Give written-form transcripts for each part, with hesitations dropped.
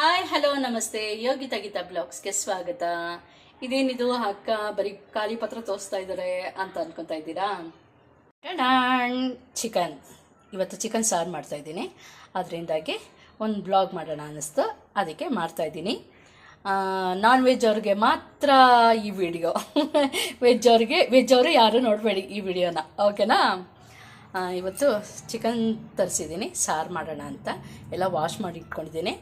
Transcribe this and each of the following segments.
Hi hello ನಮಸ್ತೆ ಯೋಗಿತಾ ಗೀತಾ ಬ್ಲಾಗ್ಸ್ಗೆ ಸ್ವಾಗತ. ಇದೇನಿದು ಅಕ್ಕ ಬರೀ ಖಾಲಿ ಪತ್ರ ತೋರಿಸ್ತಾ ಇದ್ದಾರೆ ಅಂತ ಅನ್ಕೊತಾ ಇದ್ದೀರಾ? ಚಿಕನ್, ಇವತ್ತು ಚಿಕನ್ ಸಾರು ಮಾಡ್ತಾ ಇದ್ದೀನಿ. ಅದರಿಂದಾಗಿ ಒಂದು ಬ್ಲಾಗ್ ಮಾಡೋಣ ಅನ್ನಿಸ್ತು, ಅದಕ್ಕೆ ಮಾಡ್ತಾ ಇದ್ದೀನಿ. ನಾನ್ ವೆಜ್ ಅವ್ರಿಗೆ ಮಾತ್ರ ಈ ವಿಡಿಯೋ, ವೆಜ್ ಅವರು ಯಾರು ನೋಡಬೇಡಿ ಈ ವಿಡಿಯೋನ, ಓಕೆನಾ? ಇವತ್ತು ಚಿಕನ್ ತರಿಸಿದ್ದೀನಿ, ಸಾರು ಮಾಡೋಣ ಅಂತ ಎಲ್ಲ ವಾಶ್ ಮಾಡಿ ಇಟ್ಕೊಂಡಿದ್ದೀನಿ.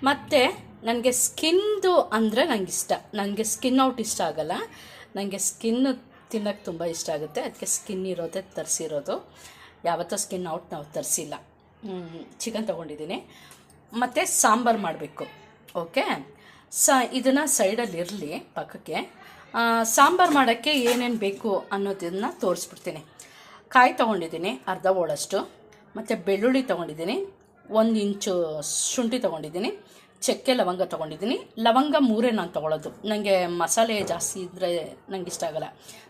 ಮತ್ತು ನನಗೆ ಸ್ಕಿನ್ದು ಅಂದರೆ ನಂಗೆ ಇಷ್ಟ. ನನಗೆ ಸ್ಕಿನ್ ಔಟ್ ಇಷ್ಟ ಆಗಲ್ಲ, ನನಗೆ ಸ್ಕಿನ್ ತಿನ್ನೋಕ್ಕೆ ತುಂಬ ಇಷ್ಟ ಆಗುತ್ತೆ. ಅದಕ್ಕೆ ಸ್ಕಿನ್ ಇರೋದೇ ತರಿಸಿರೋದು, ಯಾವತ್ತೂ ಸ್ಕಿನ್ ಔಟ್ ನಾವು ತರಿಸಿಲ್ಲ. ಚಿಕನ್ ತೊಗೊಂಡಿದ್ದೀನಿ. ಮತ್ತು ಸಾಂಬಾರು ಮಾಡಬೇಕು, ಓಕೆ? ಇದನ್ನು ಸೈಡಲ್ಲಿ ಇರಲಿ ಪಕ್ಕಕ್ಕೆ. ಸಾಂಬಾರು ಮಾಡೋಕ್ಕೆ ಏನೇನು ಬೇಕು ಅನ್ನೋದನ್ನು ತೋರಿಸ್ಬಿಡ್ತೀನಿ. ಕಾಯಿ ತೊಗೊಂಡಿದ್ದೀನಿ ಅರ್ಧ ಹೋಳಷ್ಟು, ಮತ್ತು ಬೆಳ್ಳುಳ್ಳಿ ತೊಗೊಂಡಿದ್ದೀನಿ, 1 ಇಂಚು ಶುಂಠಿ ತೊಗೊಂಡಿದ್ದೀನಿ, ಚಕ್ಕೆ ಲವಂಗ ತೊಗೊಂಡಿದ್ದೀನಿ. ಲವಂಗ 3 ನಾನು ತೊಗೊಳ್ಳೋದು, ನನಗೆ ಮಸಾಲೆ ಜಾಸ್ತಿ ಇದ್ದರೆ ನನಗೆ ಇಷ್ಟ ಆಗಲ್ಲ.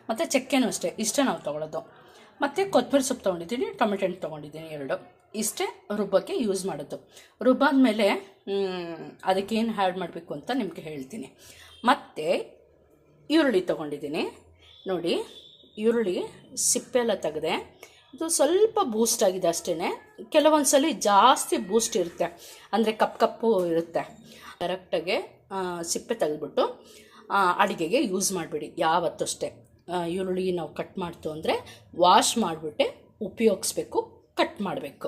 ಮತ್ತು ಚಕ್ಕೆನೂ ಅಷ್ಟೇ, ಇಷ್ಟೇ ನಾವು ತೊಗೊಳ್ಳೋದು. ಮತ್ತು ಕೊತ್ತಂಬರಿ ಸೊಪ್ಪು ತೊಗೊಂಡಿದ್ದೀನಿ, ಟೊಮೆಟೊ ಹಣ್ಣು ತೊಗೊಂಡಿದ್ದೀನಿ 2. ಇಷ್ಟೇ ರುಬ್ಬಕ್ಕೆ ಯೂಸ್ ಮಾಡೋದು. ರುಬ್ಬಾದ್ಮೇಲೆ ಅದಕ್ಕೇನು ಆ್ಯಡ್ ಮಾಡಬೇಕು ಅಂತ ನಿಮಗೆ ಹೇಳ್ತೀನಿ. ಮತ್ತು ಈರುಳ್ಳಿ ತೊಗೊಂಡಿದ್ದೀನಿ ನೋಡಿ. ಈರುಳ್ಳಿ ಸಿಪ್ಪೆ ಎಲ್ಲ ತೆಗೆದೆ. ಇದು ಸ್ವಲ್ಪ ಬೂಸ್ಟ್ ಆಗಿದೆ ಅಷ್ಟೇ. ಕೆಲವೊಂದು ಸಲ ಜಾಸ್ತಿ ಬೂಸ್ಟ್ ಇರುತ್ತೆ, ಅಂದರೆ ಕಪ್ಪು ಇರುತ್ತೆ. ಕರೆಕ್ಟಾಗಿ ಸಿಪ್ಪೆ ತೆಗೆದ್ಬಿಟ್ಟು ಅಡುಗೆಗೆ ಯೂಸ್ ಮಾಡಿಬಿಡಿ ಯಾವತ್ತೂ ಅಷ್ಟೇ. ಈರುಳ್ಳಿ ನಾವು ಕಟ್ ಮಾಡ್ತು ಅಂದರೆ ವಾಶ್ ಮಾಡಿಬಿಟ್ಟೆ ಉಪಯೋಗಿಸ್ಬೇಕು, ಕಟ್ ಮಾಡಬೇಕು.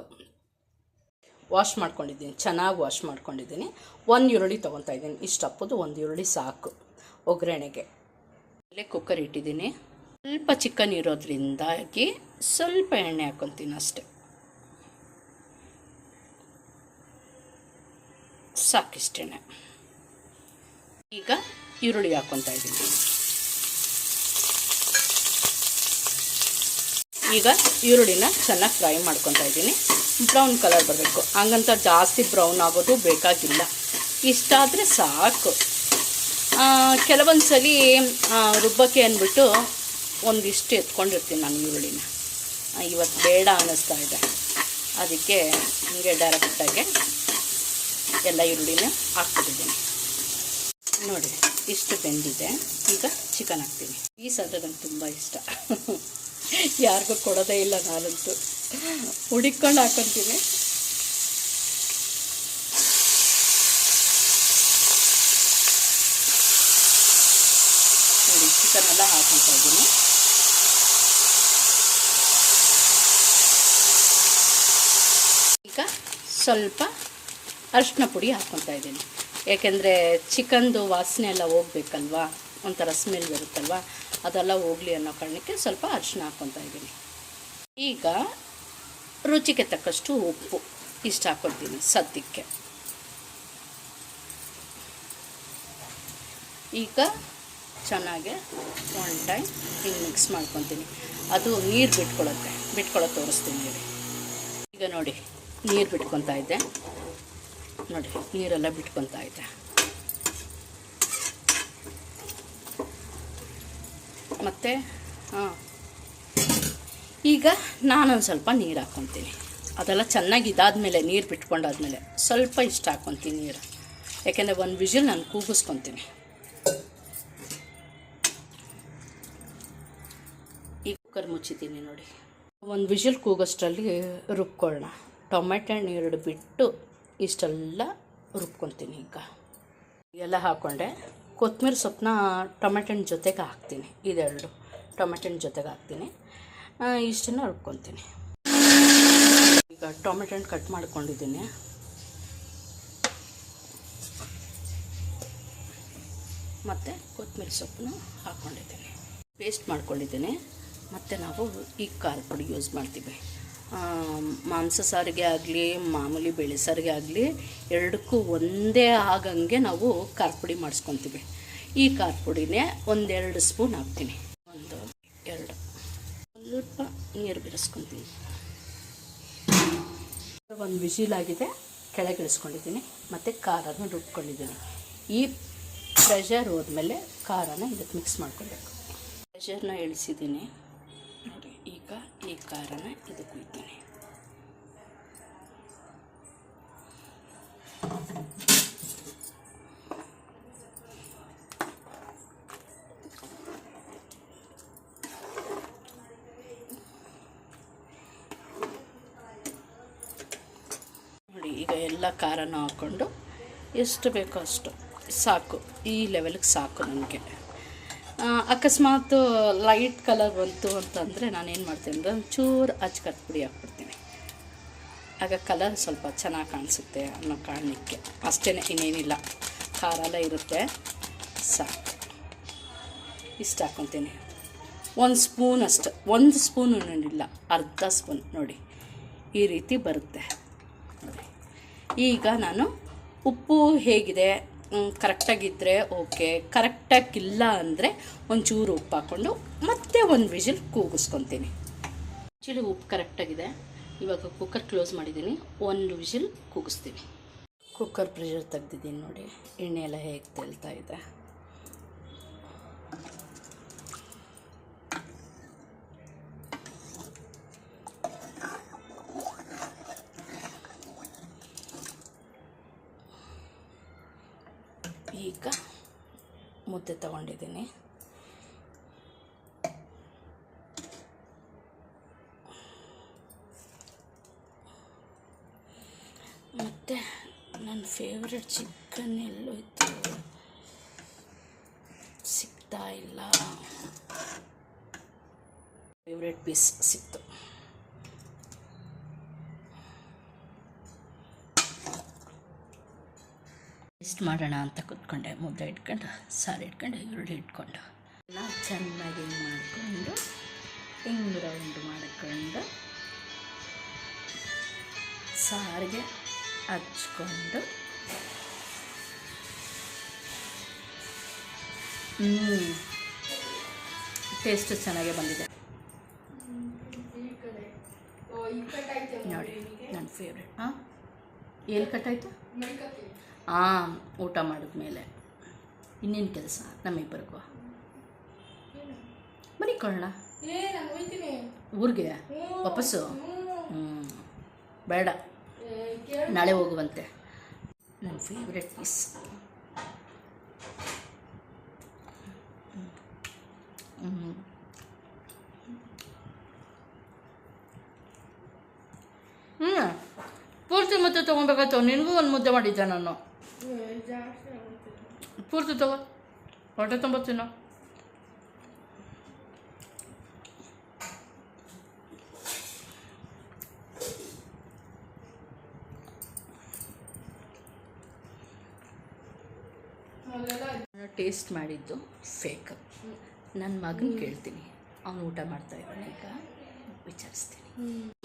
ವಾಶ್ ಮಾಡ್ಕೊಂಡಿದ್ದೀನಿ, ಚೆನ್ನಾಗಿ ವಾಶ್ ಮಾಡ್ಕೊಂಡಿದ್ದೀನಿ. 1 ಈರುಳ್ಳಿ ತೊಗೊತಾ ಇದ್ದೀನಿ, ಇಷ್ಟು ಅಪ್ಪದು 1 ಈರುಳ್ಳಿ ಸಾಕು ಒಗ್ಗರಣೆಗೆ. ಅಲ್ಲೇ ಕುಕ್ಕರ್ ಇಟ್ಟಿದ್ದೀನಿ. ಸ್ವಲ್ಪ ಚಿಕನ್ ಇರೋದ್ರಿಂದಾಗಿ ಸ್ವಲ್ಪ ಎಣ್ಣೆ ಹಾಕ್ಕೊತೀನಿ ಅಷ್ಟೆ, ಸಾಕಿಷ್ಟೇ. ಈಗ ಈರುಳ್ಳಿ ಹಾಕ್ಕೊತಾ ಇದ್ದೀನಿ. ಈಗ ಈರುಳ್ಳಿನ ಚೆನ್ನಾಗಿ ಫ್ರೈ ಮಾಡ್ಕೊತಾ ಇದ್ದೀನಿ. ಬ್ರೌನ್ ಕಲರ್ ಬರಬೇಕು, ಹಂಗಂತ ಜಾಸ್ತಿ ಬ್ರೌನ್ ಆಗೋದು ಬೇಕಾಗಿಲ್ಲ, ಇಷ್ಟಾದರೆ ಸಾಕು. ಕೆಲವೊಂದು ಸಲ ರುಬ್ಬಕ್ಕೆ ಅಂದ್ಬಿಟ್ಟು ಒಂದಿಷ್ಟು ಎತ್ಕೊಂಡಿರ್ತೀನಿ ನಾನು ಈರುಳ್ಳಿನ. ಇವತ್ತು ಬೇಡ ಅನ್ನಿಸ್ತಾ ಇದೆ, ಅದಕ್ಕೆ ಹಿಂಗೆ ಡೈರೆಕ್ಟಾಗಿ ಎಲ್ಲ ಈರುಳ್ಳಿನ ಹಾಕ್ಬಿಟ್ಟಿದ್ದೀನಿ. ನೋಡಿ ಇಷ್ಟು ಬೆಂದಿದೆ. ಈಗ ಚಿಕನ್ ಹಾಕ್ತೀನಿ. ಪೀಸ್ ಆದರೆ ನಂಗೆ ತುಂಬ ಇಷ್ಟ, ಯಾರಿಗೂ ಕೊಡೋದೇ ಇಲ್ಲ, ನಾನಂತೂ ಹುಡಿಕೊಂಡು ಹಾಕ್ಕೊತೀನಿ. ನೋಡಿ ಚಿಕನ್ ಎಲ್ಲ ಹಾಕ್ಕೊತಾ ಇದ್ದೀನಿ. ಈಗ ಸ್ವಲ್ಪ ಅರಿಶಿನ ಪುಡಿ ಹಾಕ್ಕೊತಾ ಇದ್ದೀನಿ, ಏಕೆಂದರೆ ಚಿಕನ್ದು ವಾಸನೆ ಎಲ್ಲ ಹೋಗ್ಬೇಕಲ್ವಾ, ಒಂಥರ ಸ್ಮೆಲ್ ಬರುತ್ತಲ್ವ, ಅದೆಲ್ಲ ಹೋಗಲಿ ಅನ್ನೋ ಕಾರಣಕ್ಕೆ ಸ್ವಲ್ಪ ಅರಿಶಿನ ಹಾಕ್ಕೊತಾ ಇದ್ದೀನಿ. ಈಗ ರುಚಿಗೆ ತಕ್ಕಷ್ಟು ಉಪ್ಪು ಇಷ್ಟು ಹಾಕ್ಕೊತೀನಿ ಸದ್ಯಕ್ಕೆ. ಈಗ ಚೆನ್ನಾಗಿ 1 ಟೈಮ್ ಹಿಂಗೆ ಮಿಕ್ಸ್ ಮಾಡ್ಕೊತೀನಿ. ಅದು ನೀರು ಬಿಟ್ಕೊಳ್ಳೋ ತೋರಿಸ್ತೀನಿ ಹೇಳಿ. ಈಗ ನೋಡಿ ನೀರು ಬಿಟ್ಕೊತಾ ಇದ್ದೆ, ನೋಡಿ ನೀರೆಲ್ಲ ಬಿಟ್ಕೊತಾ ಇದ್ದೆ. ಮತ್ತು ಈಗ ನಾನೊಂದು ಸ್ವಲ್ಪ ನೀರು ಹಾಕ್ಕೊತೀನಿ. ಅದೆಲ್ಲ ಚೆನ್ನಾಗಿ ಇದಾದಮೇಲೆ, ನೀರು ಬಿಟ್ಕೊಂಡಾದ್ಮೇಲೆ ಸ್ವಲ್ಪ ಇಷ್ಟ ಹಾಕ್ಕೊತೀನಿ ನೀರು, ಯಾಕೆಂದರೆ 1 ವಿಜಿಲ್ ನಾನು ಕೂಗಿಸ್ಕೊತೀನಿ. ಈ ಕುಕ್ಕರ್ ಮುಚ್ಚಿದ್ದೀನಿ ನೋಡಿ. 1 ವಿಜಿಲ್ ಕೂಗೋಷ್ಟರಲ್ಲಿ ರುಬ್ಕೊಳ್ಳೋಣ. ಟೊಮೆಟೊ ಹಣ್ಣು 2 ಬಿಟ್ಟು ಇಷ್ಟೆಲ್ಲ ರುಬ್ಕೊತೀನಿ. ಈಗ ಎಲ್ಲ ಹಾಕ್ಕೊಂಡೆ. ಕೊತ್ತಂಬರಿ ಸೊಪ್ಪನ್ನ ಟೊಮೆಟೊ ಹಣ್ಣು ಜೊತೆಗೆ ಹಾಕ್ತೀನಿ, ಇದೆರಡು ಟೊಮೆಟೊ ಹಣ್ಣು ಜೊತೆಗೆ ಹಾಕ್ತೀನಿ. ಇಷ್ಟನ್ನು ರುಬ್ಕೊತೀನಿ. ಈಗ ಟೊಮೆಟೊ ಹಣ್ಣು ಕಟ್ ಮಾಡ್ಕೊಂಡಿದ್ದೀನಿ. ಮತ್ತು ಕೊತ್ತಂಬರಿ ಸೊಪ್ಪನ್ನು ಹಾಕ್ಕೊಂಡಿದ್ದೀನಿ, ಪೇಸ್ಟ್ ಮಾಡ್ಕೊಂಡಿದ್ದೀನಿ. ಮತ್ತು ನಾವು ಈ ಖಾರದ ಪುಡಿ ಯೂಸ್ ಮಾಡ್ತೀವಿ. ಮಾಂಸ ಸಾರಿಗೆ ಆಗಲಿ, ಮಾಮೂಲಿ ಬೇಳೆ ಸಾರಿಗೆ ಆಗಲಿ, ಎರಡಕ್ಕೂ ಒಂದೇ ಆಗಂಗೆ ನಾವು ಖಾರದ ಪುಡಿ ಮಾಡಿಸ್ಕೊತೀವಿ. ಈ ಖಾರದ ಪುಡಿನೇ 1-2 ಸ್ಪೂನ್ ಹಾಕ್ತೀನಿ. 1-2 ಸ್ವಲ್ಪ ನೀರು ಬೆರೆಸ್ಕೊತೀನಿ. 1 ವಿಜಿಲ್ ಆಗಿದೆ, ಕೆಳಗೆ ಇಳಿಸ್ಕೊಂಡಿದ್ದೀನಿ. ಮತ್ತು ಖಾರನ ರುಬ್ಕೊಂಡಿದ್ದೀನಿ. ಈ ಪ್ರೆಷರ್ ಹೋದ್ಮೇಲೆ ಖಾರನ ಇದಕ್ಕೆ ಮಿಕ್ಸ್ ಮಾಡ್ಕೊಳ್ಬೇಕು. ಪ್ರೆಷರ್ನ ಇಳಿಸಿದ್ದೀನಿ ನೋಡಿ. ಈಗ ಈ ಖಾರನ ಇದಕ್ಕೆ ಕುಯ್ತೀನಿ. ಈಗ ಎಲ್ಲ ಖಾರನೂ ಹಾಕ್ಕೊಂಡು ಎಷ್ಟು ಬೇಕೋ ಅಷ್ಟು ಸಾಕು, ಈ ಲೆವೆಲ್ಗೆ ಸಾಕು ನನಗೆ. ಅಕಸ್ಮಾತ್ ಲೈಟ್ ಕಲರ್ ಬಂತು ಅಂತಂದರೆ ನಾನೇನು ಮಾಡ್ತೀನಿ ಅಂದರೆ ಒಂಚೂರು ಅಚ್ಕರದ ಪುಡಿ ಹಾಕ್ಬಿಡ್ತೀನಿ. ಆಗ ಕಲರ್ ಸ್ವಲ್ಪ ಚೆನ್ನಾಗಿ ಕಾಣಿಸುತ್ತೆ ಅನ್ನೋ ಕಾರಣಕ್ಕೆ ಅಷ್ಟೇ, ಇನ್ನೇನಿಲ್ಲ. ಖಾರ ಎಲ್ಲ ಇರುತ್ತೆ, ಸಾಕು. ಇಷ್ಟು ಹಾಕ್ಕೊತೀನಿ. 1 ಸ್ಪೂನ್ ಅಷ್ಟು, 1 ಸ್ಪೂನು ಇಲ್ಲ, ಅರ್ಧ ಸ್ಪೂನ್ ನೋಡಿ, ಈ ರೀತಿ ಬರುತ್ತೆ ನೋಡಿ. ಈಗ ನಾನು ಉಪ್ಪು ಹೇಗಿದೆ, ಕರೆಕ್ಟಾಗಿದ್ದರೆ ಓಕೆ, ಕರೆಕ್ಟಾಗಿಲ್ಲ ಅಂದರೆ ಒಂಚೂರು ಉಪ್ಪು ಹಾಕ್ಕೊಂಡು ಮತ್ತೆ 1 ವಿಷಲ್ ಕೂಗಿಸ್ಕೊತೀನಿ. ಆ್ಯಕ್ಚುಲಿ ಉಪ್ಪು ಕರೆಕ್ಟಾಗಿದೆ. ಇವಾಗ ಕುಕ್ಕರ್ ಕ್ಲೋಸ್ ಮಾಡಿದ್ದೀನಿ, 1 ವಿಷಲ್ ಕೂಗಿಸ್ತೀನಿ. ಕುಕ್ಕರ್ ಪ್ರೆಷರ್ ತೆಗ್ದಿದ್ದೀನಿ ನೋಡಿ, ಎಣ್ಣೆ ಎಲ್ಲ ಹೇಗೆ ತೇಲ್ತಾ ಇದೆ. ಈಗ ಮುದ್ದೆ ತಗೊಂಡಿದ್ದೀನಿ. ಮತ್ತು ನನ್ನ ಫೇವ್ರೆಟ್ ಚಿಕನ್ ಎಲ್ಲೋಯ್ತು, ಸಿಗ್ತಾ ಇಲ್ಲ. ಫೇವ್ರೆಟ್ ಪೀಸ್ ಸಿಕ್ತು. ಟೇಸ್ಟ್ ಮಾಡೋಣ ಅಂತ ಕೂತ್ಕೊಂಡೆ. ಮುದ್ದೆ ಇಟ್ಕೊಂಡು, ಸಾರು ಇಟ್ಕೊಂಡು, ಈರುಳ್ಳಿ ಇಟ್ಕೊಂಡು ಎಲ್ಲ ಚೆನ್ನಾಗಿ ಮಾಡಿಕೊಂಡು ಹಿಂಗೆ ರೌಂಡ್ ಮಾಡಿಕೊಂಡು ಸಾರಿಗೆ ಹಚ್ಕೊಂಡು ಟೇಸ್ಟ್ ಚೆನ್ನಾಗೇ ಬಂದಿದೆ ನೋಡಿ. ನನ್ನ ಫೇವ್ರೆಟ್. ಎಲ್ಲಿ ಕಟ್ಟಾಯಿತು? ಊಟ ಮಾಡಿದ್ಮೇಲೆ ಇನ್ನೇನು ಕೆಲಸ ನಮ್ಮಿಬ್ಬರಿಗೂ? ಮನಿಕೊಳ್ಳೋಣ ಊರಿಗೆ ವಾಪಸ್ಸು. ಬೇಡ, ನಾಳೆ ಹೋಗುವಂತೆ. ನನ್ನ ಫೇವ್ರೆಟ್ ಪೀಸ್. ಪೂರ್ತಿ ಮುದ್ದೆ ತೊಗೊಬೇಕಾಯ್ತು. ನಿನಗೂ ಒಂದು ಮುದ್ದೆ ಮಾಡಿದ್ದೆ ನಾನು. ಪೂರ್ತಿ ತಗೋ, ಹೊಟ್ಟೆ ತೊಂಬತ್ತೀನೋ. ಟೇಸ್ಟ್ ಮಾಡಿದ್ದು ಫೇಕ್. ನನ್ನ ಮಗನ ಕೇಳ್ತೀನಿ, ಅವನು ಊಟ ಮಾಡ್ತಾ ಇದ್ದಾನೆ, ಈಗ ವಿಚಾರಿಸ್ತೀನಿ.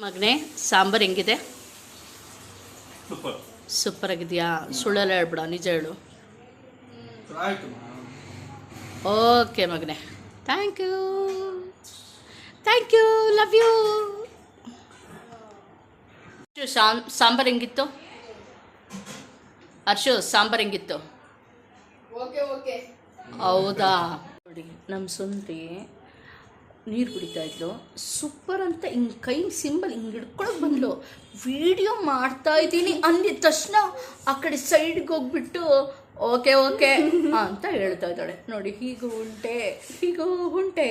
ಮಗನೇ, ಸಾಂಬಾರು ಹೆಂಗಿದೆ? ಸೂಪರ್ ಆಗಿದೆಯಾ? ಸುಳ್ಳೆಲ್ಲ ಹೇಳ್ಬಿಡ, ನಿಜ ಹೇಳು. ಓಕೆ ಮಗನೇ, thank you, love you. Sambar ಹೆಂಗಿತ್ತು ಹರ್ಷು? ಸಾಂಬಾರು ಹೆಂಗಿತ್ತು? ಹೌದಾ? ನೋಡಿ, ನಮ್ಮ ಸುಂದ್ರಿ ನೀರು ಕುಡಿತಾ ಇದ್ಲು. ಸೂಪರ್ ಅಂತ ಹಿಂಗೆ ಕೈ ಸಿಂಬಲ್ ಹಿಂಗೆ ಹಿಡ್ಕೊಳಕ್ಕೆ ಬಂದ್ಲು. ವಿಡಿಯೋ ಮಾಡ್ತಾ ಇದ್ದೀನಿ ಅಂದಿದ ತಕ್ಷಣ ಆ ಕಡೆ ಸೈಡ್ಗೆ ಹೋಗ್ಬಿಟ್ಟು ಓಕೆ ಅಂತ ಹೇಳ್ತಾ ಇದ್ದಾಳೆ ನೋಡಿ. ಹೀಗೂ ಉಂಟೆ.